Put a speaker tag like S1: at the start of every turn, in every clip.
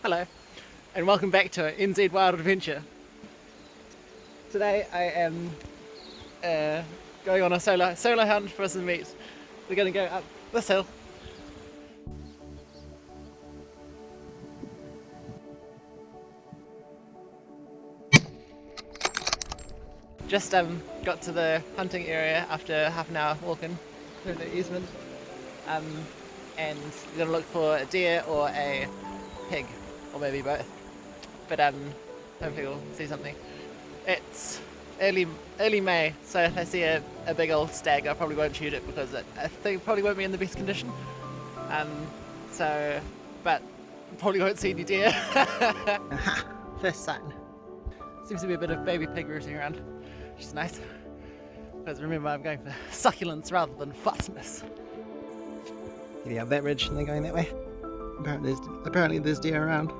S1: Hello, and welcome back to NZ Wild Adventure. Today I am going on a solo hunt for some meat. We're going to go up this hill. Just got to the hunting area after half an hour walking through the easement, and we're going to look for a deer or a pig, or maybe both. But hopefully we'll see something. It's early May, so if I see a big old stag, I probably won't shoot it because I think it probably won't be in the best condition. But probably won't see any deer. Aha, first sign. Seems to be a bit of baby pig rooting around, which is nice. Because remember, I'm going for succulence rather than fussness. Getting up that ridge and then going that way. Apparently there's deer around.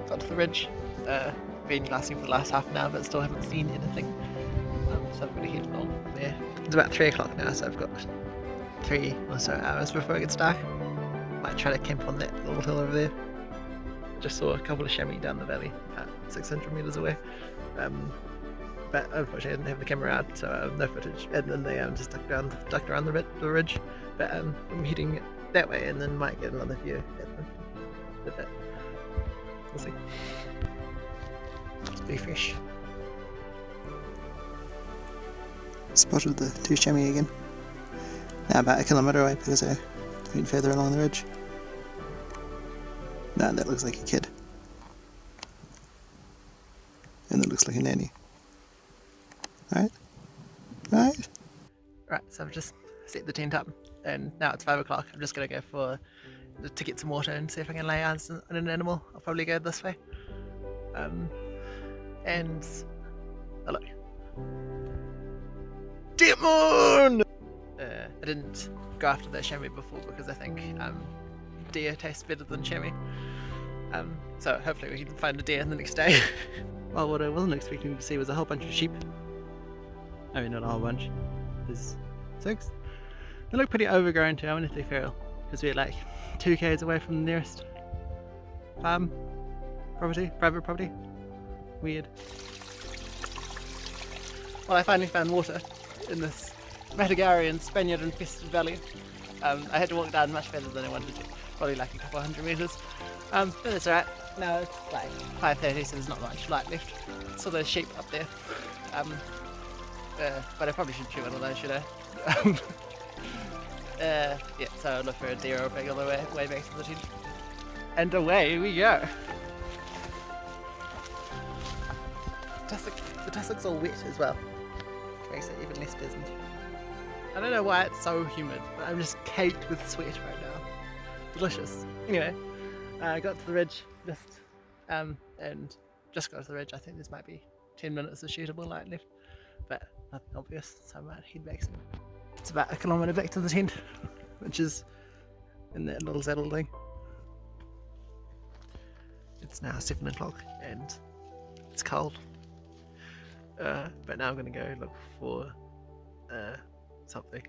S1: Got to the ridge, been lasting for the last half an hour, but still haven't seen anything. So I'm going to head along there. It's about 3 o'clock now, so I've got 3 or so hours before it gets dark. Might try to camp on that little hill over there. Just saw a couple of chamois down the valley, about 600 metres away. But unfortunately I didn't have the camera out, so no footage. And then they just ducked around the ridge. But I'm heading that way and then might get another view at them. But we'll see. It's pretty fresh.
S2: Spotted the 2 chamois again. Now about 1 kilometre away because I went further along the ridge. No, that looks like a kid. And that looks like a nanny. Right? Right?
S1: Right, so I've just set the tent up and now it's 5 o'clock. I'm just going to go to get some water and see if I can lay eyes on an animal. I'll probably go this way. And oh look. Demon! I didn't go after the chamois before because I think deer tastes better than chamois. So hopefully we can find a deer the next day. Well, what I wasn't expecting to see was a whole bunch of sheep. I mean, not a whole bunch. There's 6. They look pretty overgrown too. I wonder if they're feral because we're like 2 k's away from the nearest farm property, private property. Weird. Well, I finally found water in this Matagarian Spaniard infested valley. I had to walk down much further than I wanted to, probably like a couple 100 metres. But that's alright. Now it's like 5:30, so there's not much light left. Saw those sheep up there. But I probably shouldn't shoot one of those, should I? Yeah, so I'll look for a deer or a pig all the way back to the tent. And away we go! The tussock's all wet as well, which makes it even less pleasant. I don't know why it's so humid, but I'm just caked with sweat right now. Delicious. Anyway, I got to the ridge and just got to the ridge. I think there might be 10 minutes of shootable light left, but nothing obvious, so I might head back soon. It's about 1 kilometre back to the tent, which is in that little saddle thing. It's now 7 o'clock and it's cold. But now I'm going to go look for something.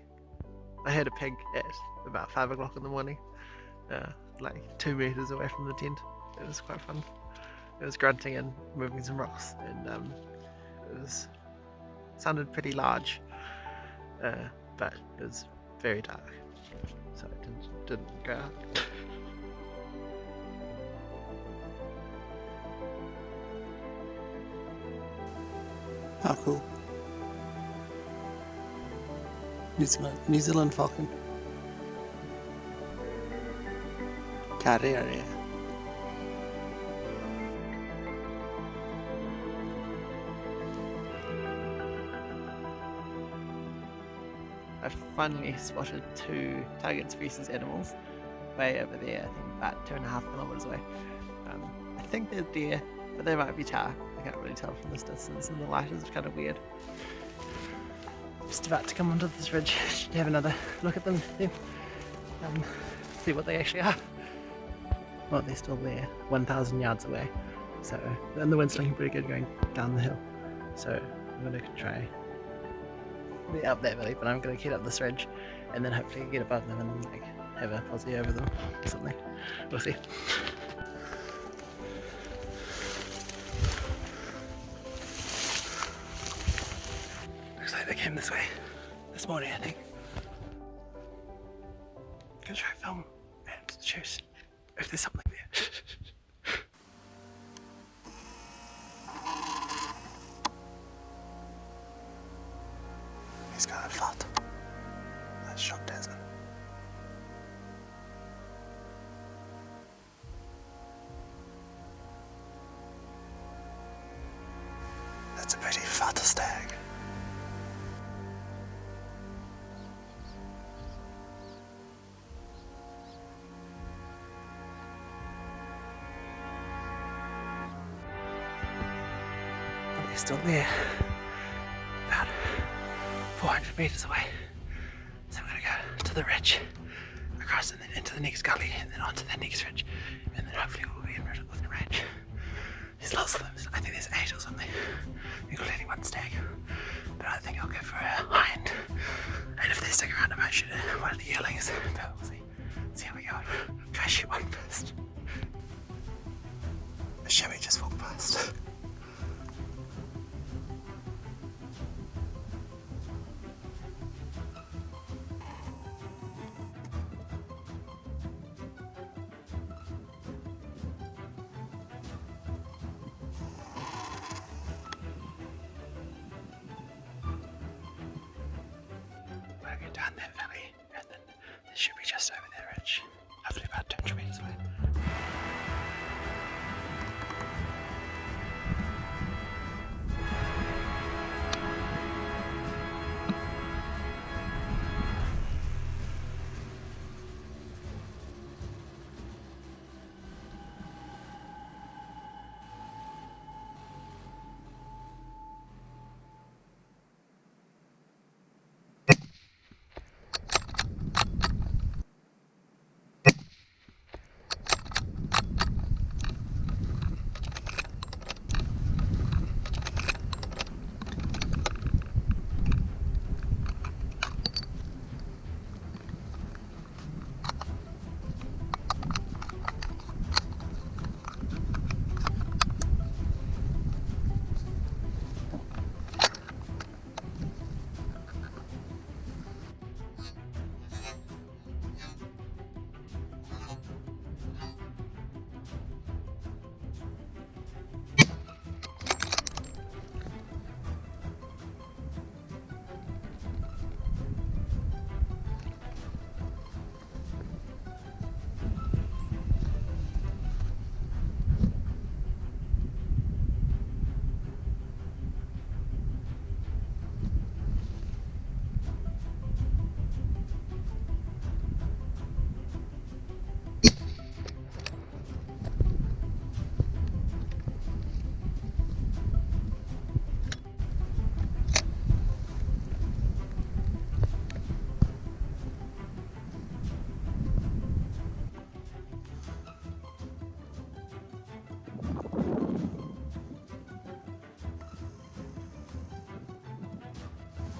S1: I heard a pig at about 5 o'clock in the morning, like 2 metres away from the tent. It was quite fun. It was grunting and moving some rocks, and it sounded pretty large, but it was very dark, so I didn't go out.
S2: How cool. New Zealand falcon. Carrera.
S1: I finally spotted 2 target species animals way over there, I think about 2.5 kilometres away. I think they're deer, but they might be tahr. I can't really tell from this distance, and the light is kind of weird. Just about to come onto this ridge to have another look at them then. See what they actually are. well, they're still there, 1,000 yards away. So, and the wind's looking pretty good going down the hill. So I'm gonna try be up that valley, but I'm gonna get up this ridge and then hopefully get above them and like have a posse over them or something. We'll see. Looks like they came this way this morning, I think. Gonna try and film and choose if there's something there.
S2: He's got a shot. Nice shot, Tasman. That's a pretty fat stag.
S1: But they're still there. About 400 meters away. So I'm gonna go to the ridge, across and then into the next gully, and then onto the next ridge, and then hopefully we'll be within range. There's lots of them. I think there's 8 or something, including one stag. But I think I'll go for a hind. And if they stick around, I might shoot one of the yearlings. But we'll see. See how we go. Try to shoot one first.
S2: A chamois just walked past.
S1: Go down that valley, and then it should be just over that ridge, hopefully about 200 meters away.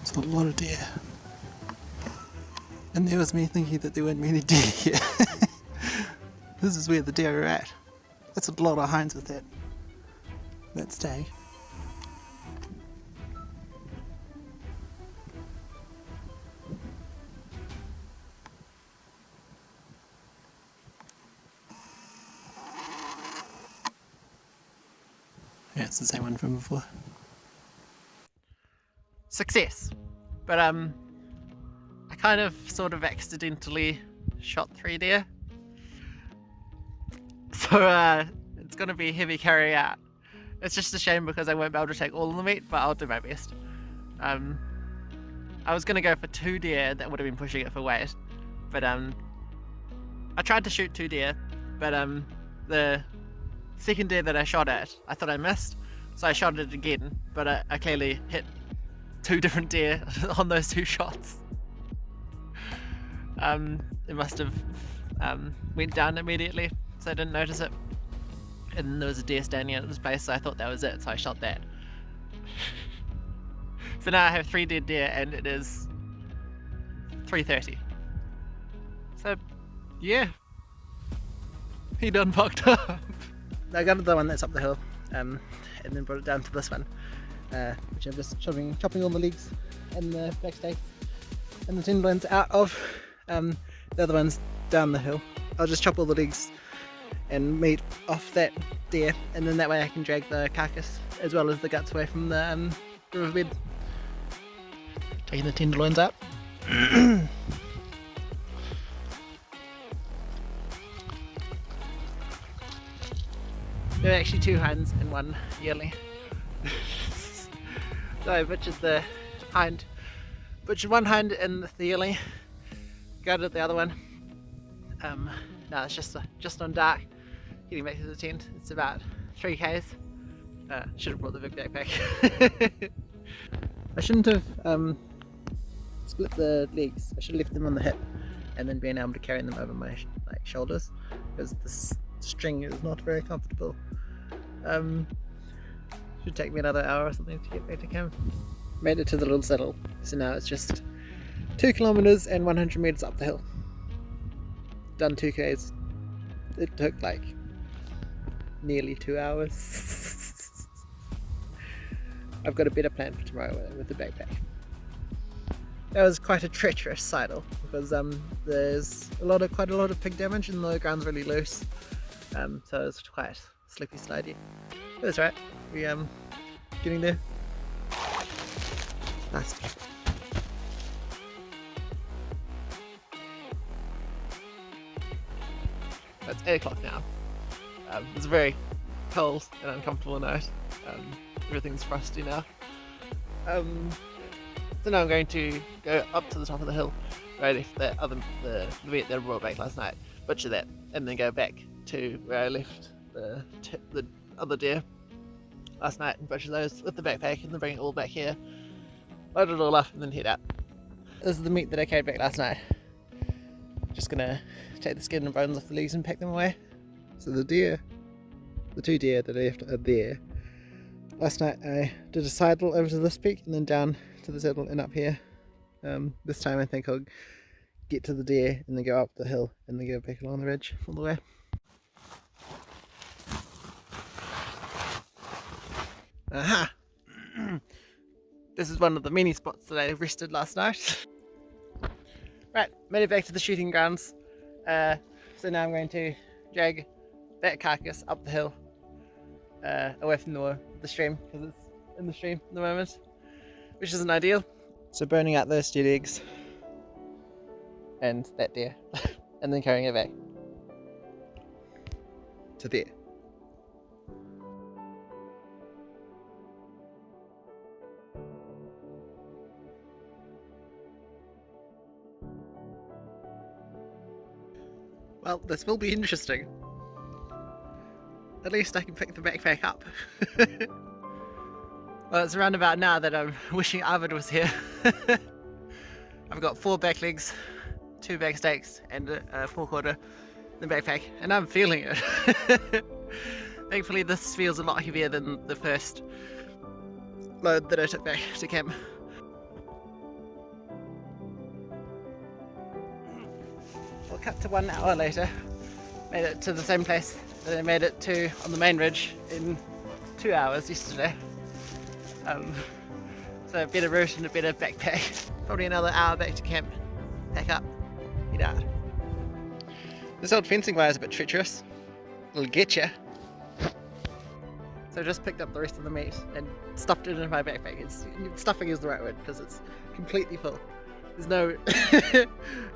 S2: It's a lot of deer. And there was me thinking that there weren't many deer here. This is where the deer are at. That's a lot of hinds with that stag. Yeah, it's the same one from before.
S1: Success. But I kind of sort of accidentally shot 3 deer. So it's gonna be a heavy carry out. It's just a shame because I won't be able to take all of the meat, but I'll do my best. I was gonna go for 2 deer that would have been pushing it for weight, but I tried to shoot 2 deer, but the second deer that I shot at, I thought I missed, so I shot it again, but I clearly hit 2 different deer on those 2 shots. It must have went down immediately, so I didn't notice it. And then there was a deer standing at this place, so I thought that was it, so I shot that. So now I have 3 dead deer, and it is 3:30. So, yeah. He done fucked up. I got the one that's up the hill, and then brought it down to this one, which I'm just chopping all the legs and the back steaks and the tenderloins out of. The other one's down the hill. I'll just chop all the legs and meat off that deer, and then that way I can drag the carcass as well as the guts away from the riverbed. Taking the tenderloins out. There are actually 2 hinds and 1 yearling. So I butchered the hind, butchered 1 hind and the yearling, gutted the other one. Now it's just on dark, getting back to the tent. It's about 3 k's. Should have brought the big backpack. I shouldn't have split the legs. I should have left them on the hip and then been able to carry them over my shoulders, because this string is not very comfortable. Should take me another hour or something to get back to camp. Made it to the little saddle, so now it's just 2 kilometers and 100 meters up the hill. Done 2 k's. It took like nearly 2 hours. I've got a better plan for tomorrow with the backpack. That was quite a treacherous sidle, because there's quite a lot of pig damage and the ground's really loose. So it's quite slippy slidey. But that's right. We getting there. Nice. It's 8 o'clock now. It's a very cold and uncomfortable night. Everything's frosty now. So now I'm going to go up to the top of the hill where I left the meat that I brought back last night, butcher that, and then go back to where I left the other deer last night and butcher those with the backpack, and then bring it all back here, load it all up, and then head out. This is the meat that I carried back last night. Just gonna take the skin and bones off the legs and pack them away. So the 2 deer that I left are there. Last night I did a sidle over to this peak and then down to the saddle and up here. This time I think I'll get to the deer and then go up the hill and then go back along the ridge all the way. Aha! This is one of the many spots that I rested last night. Right, made it back to the shooting grounds. So now I'm going to drag that carcass up the hill, away from the stream, because it's in the stream at the moment, which isn't ideal. So burning out those 2 legs and that deer, and then carrying it back to there. Well, this will be interesting. At least I can pick the backpack up. Well, it's around about now that I'm wishing Arved was here. I've got 4 back legs, 2 back steaks, and a 4/4 in the backpack, and I'm feeling it. Thankfully, this feels a lot heavier than the first load that I took back to camp. We'll cut to 1 hour later. Made it to the same place that I made it to on the main ridge in 2 hours yesterday. So a better route and a better backpack. Probably another hour back to camp. Pack up, head out. This old fencing wire is a bit treacherous. It'll get you. So I just picked up the rest of the meat and stuffed it in my backpack. Stuffing is the right word because it's completely full. There's no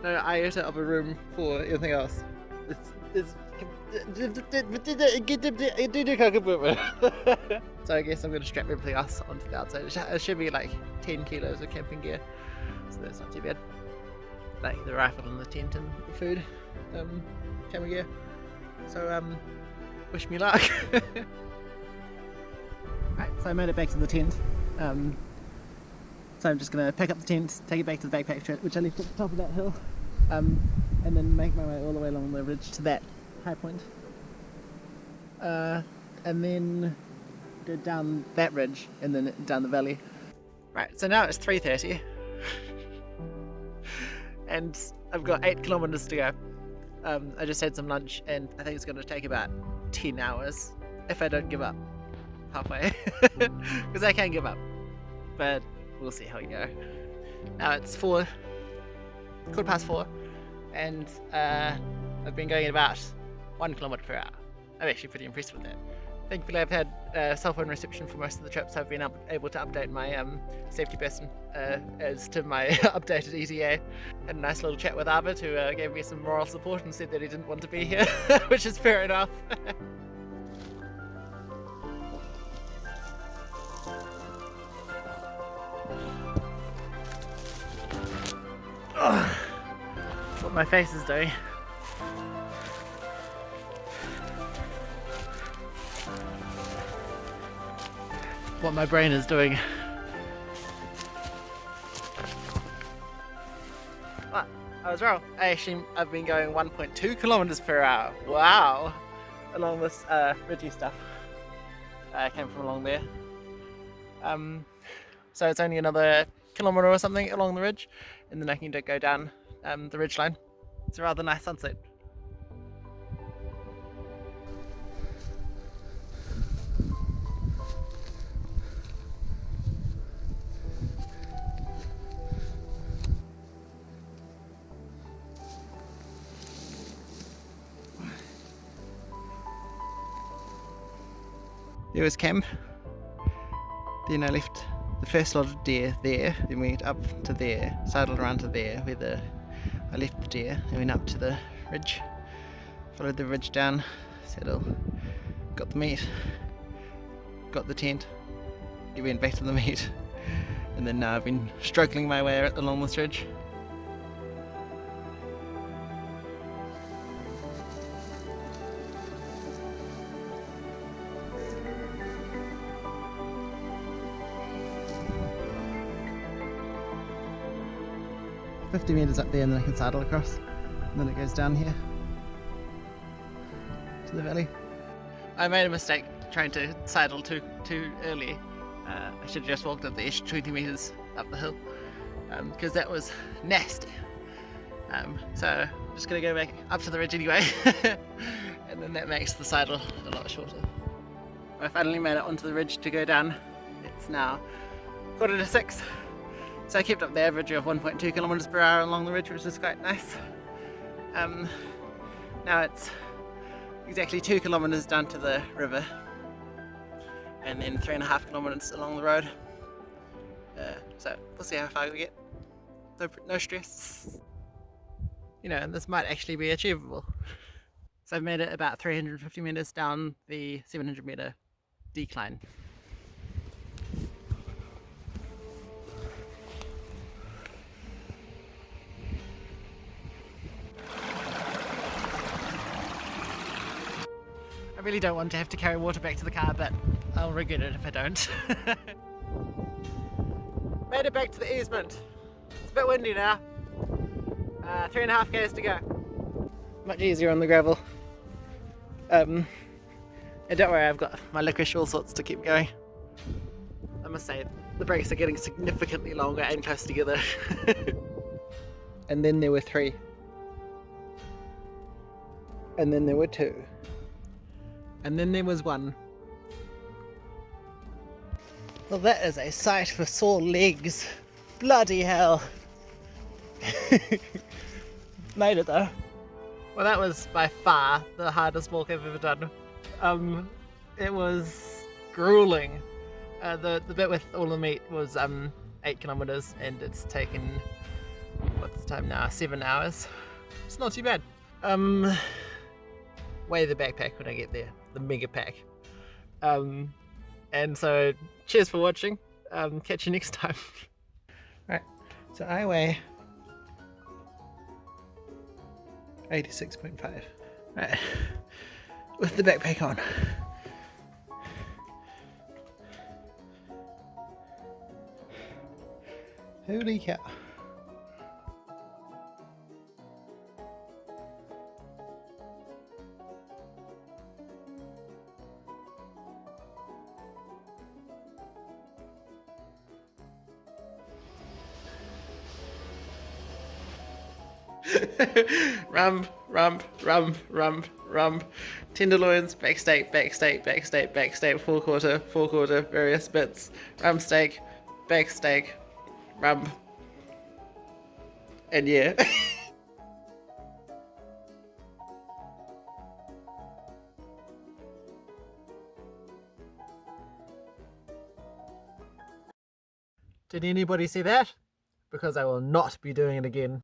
S1: no iota of a room for anything else. So I guess I'm going to strap everything else onto the outside. It should be like 10 kilos of camping gear, so that's not too bad. Like the rifle and the tent and the food, camera gear. So wish me luck. Right, so I made it back to the tent. So I'm just going to pack up the tent, take it back to the backpack, which I left at the top of that hill. and then make my way all the way along the ridge to that high point. And then go down that ridge and then down the valley. Right, so now it's 3:30 and I've got 8 kilometers to go. I just had some lunch and I think it's going to take about 10 hours if I don't give up halfway, because I can give up, but we'll see how we go. Now it's 4:15, and I've been going at about 1 kilometer per hour. I'm actually pretty impressed with that. Thankfully I've had cell phone reception for most of the trips. I've been able to update my safety person as to my updated ETA. Had a nice little chat with Arved, who gave me some moral support and said that he didn't want to be here, which is fair enough. What my face is doing. What my brain is doing. Well, I was wrong. I've been going 1.2 kilometers per hour. Wow! Along this ridgy stuff. I came from along there. So it's only another kilometer or something along the ridge, and then I can go down the ridge line. It's a rather nice sunset. There was camp. Then I left the first lot of deer there, then we went up to there, sidled around to there where I left the deer, and went up to the ridge, followed the ridge down, saddle, got the meat, got the tent, we went back to the meat, and then now I've been struggling my way along this ridge. $50 meters up there, and then I can saddle across, and then it goes down here to the valley. I made a mistake trying to saddle too early. I should have just walked up the extra 20 meters up the hill, because that was nasty. So I'm just going to go back up to the ridge anyway, and then that makes the saddle a lot shorter. I finally made it onto the ridge to go down. It's now 5:45. So I kept up the average of 1.2 kilometers per hour along the ridge, which is quite nice. Now it's exactly 2 kilometers down to the river, and then 3.5 kilometers along the road. So we'll see how far we get. No stress. You know, and this might actually be achievable. So I've made it about 350 meters down the 700 meter decline. I really don't want to have to carry water back to the car, but I'll regret it if I don't. Made it back to the easement. It's a bit windy now. 3.5 k's to go. Much easier on the gravel. And don't worry, I've got my licorice all sorts to keep going. I must say, the brakes are getting significantly longer and close together. And then there were 3. And then there were 2. And then there was 1. Well, that is a sight for sore legs. Bloody hell. Made it though. Well, that was by far the hardest walk I've ever done. It was grueling. The bit with all the meat was 8 kilometers, and it's taken, what's the time now? 7 hours. It's not too bad. Weigh the backpack when I get there, the mega pack. And so cheers for watching. Catch you next time. Right, so I weigh 86.5. Right, with the backpack on. Holy cow. Rump, rump, rump, rump, rump. Tenderloins, back steak, back steak, back steak, back steak, forequarter, various bits. Rump steak, back steak, rump. And yeah. Did anybody see that? Because I will not be doing it again.